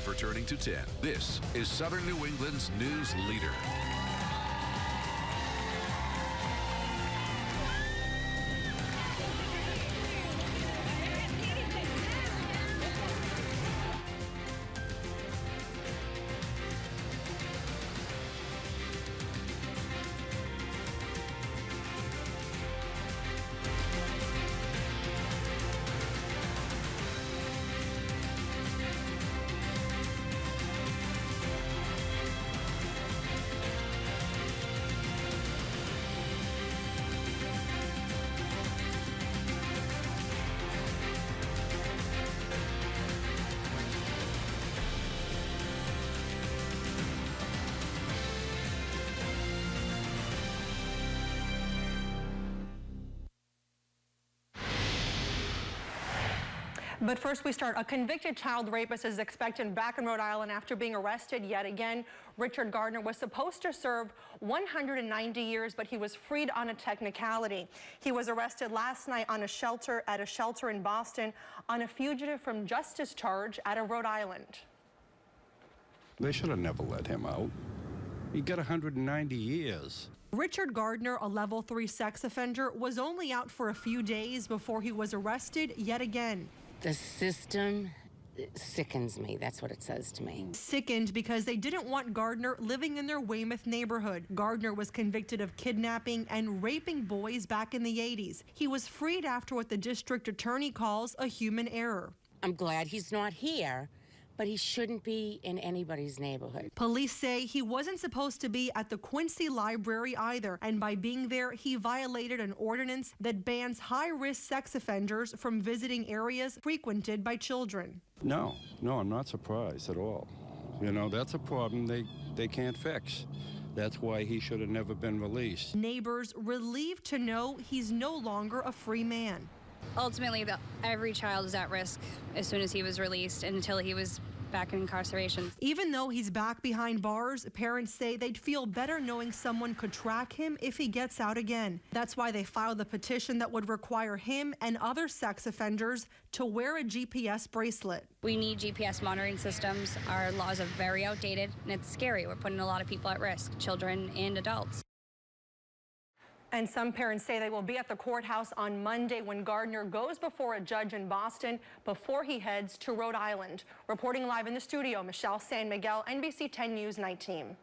you for turning to 10. This is Southern New England's news leader. But first we start. A convicted child rapist is expected back in Rhode Island after being arrested yet again. Richard Gardner was supposed to serve 190 years, but he was freed on a technicality. He was arrested last night at a shelter in Boston on a fugitive from justice charge out of Rhode Island. They should have never let him out. He got 190 years. Richard Gardner, a level 3 sex offender, was only out for a few days before he was arrested yet again. The system sickens me. That's what it says to me. Sickened because they didn't want Gardner living in their Weymouth neighborhood. Gardner was convicted of kidnapping and raping boys back in the 80s. He was freed after what the district attorney calls a human error. I'm glad he's not here, but he shouldn't be in anybody's neighborhood. Police say he wasn't supposed to be at the Quincy Library either, and by being there, he violated an ordinance that bans high-risk sex offenders from visiting areas frequented by children. No, I'm not surprised at all. You know, that's a problem they can't fix. That's why he should have never been released. Neighbors relieved to know he's no longer a free man. Ultimately, every child is at risk as soon as he was released and until he was back in incarceration. Even though he's back behind bars, parents say they'd feel better knowing someone could track him if he gets out again. That's why they filed the petition that would require him and other sex offenders to wear a GPS bracelet. We need GPS monitoring systems. Our laws are very outdated, and it's scary. We're putting a lot of people at risk, children and adults. And some parents say they will be at the courthouse on Monday when Gardner goes before a judge in Boston before he heads to Rhode Island. Reporting live in the studio, Michelle San Miguel, NBC 10 News Night Team.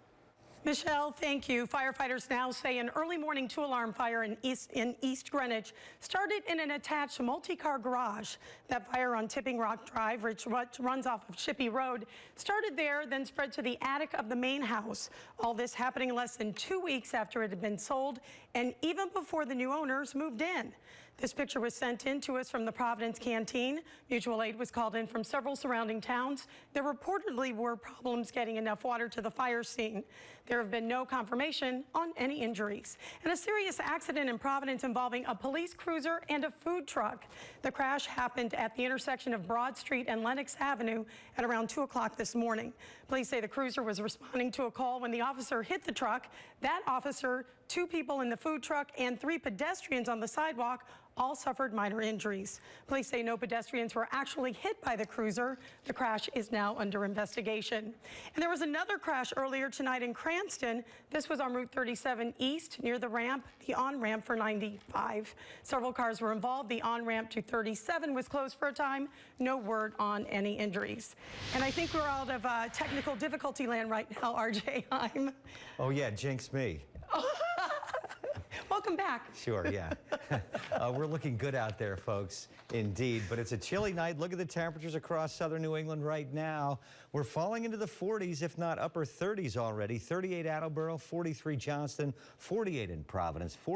Michelle, thank you. Firefighters now say an early morning 2-alarm fire in East Greenwich started in an attached multi-car garage. That fire on Tipping Rock Drive, which runs off of Shippey Road, started there, then spread to the attic of the main house. All this happening less than 2 weeks after it had been sold and even before the new owners moved in. This picture was sent in to us from the Providence Canteen. Mutual aid was called in from several surrounding towns. There reportedly were problems getting enough water to the fire scene. There have been no confirmation on any injuries. And a serious accident in Providence involving a police cruiser and a food truck. The crash happened at the intersection of Broad Street and Lenox Avenue at around 2 o'clock this morning. Police say the cruiser was responding to a call when the officer hit the truck. That officer, 2 people in the food truck, and 3 pedestrians on the sidewalk all suffered minor injuries. Police say no pedestrians were actually hit by the cruiser. The crash is now under investigation. And there was another crash earlier tonight in Cranston. This was on Route 37 East near the ramp, the on-ramp for 95. Several cars were involved. The on-ramp to 37 was closed for a time. No word on any injuries. And I think we're out of technical difficulty land right now, RJ Heim. Oh yeah, jinx me. Welcome back. Sure, yeah. We're looking good out there, folks, indeed. But it's a chilly night. Look at the temperatures across southern New England right now. We're falling into the 40s, if not upper 30s already. 38 Attleboro, 43 Johnston, 48 in Providence.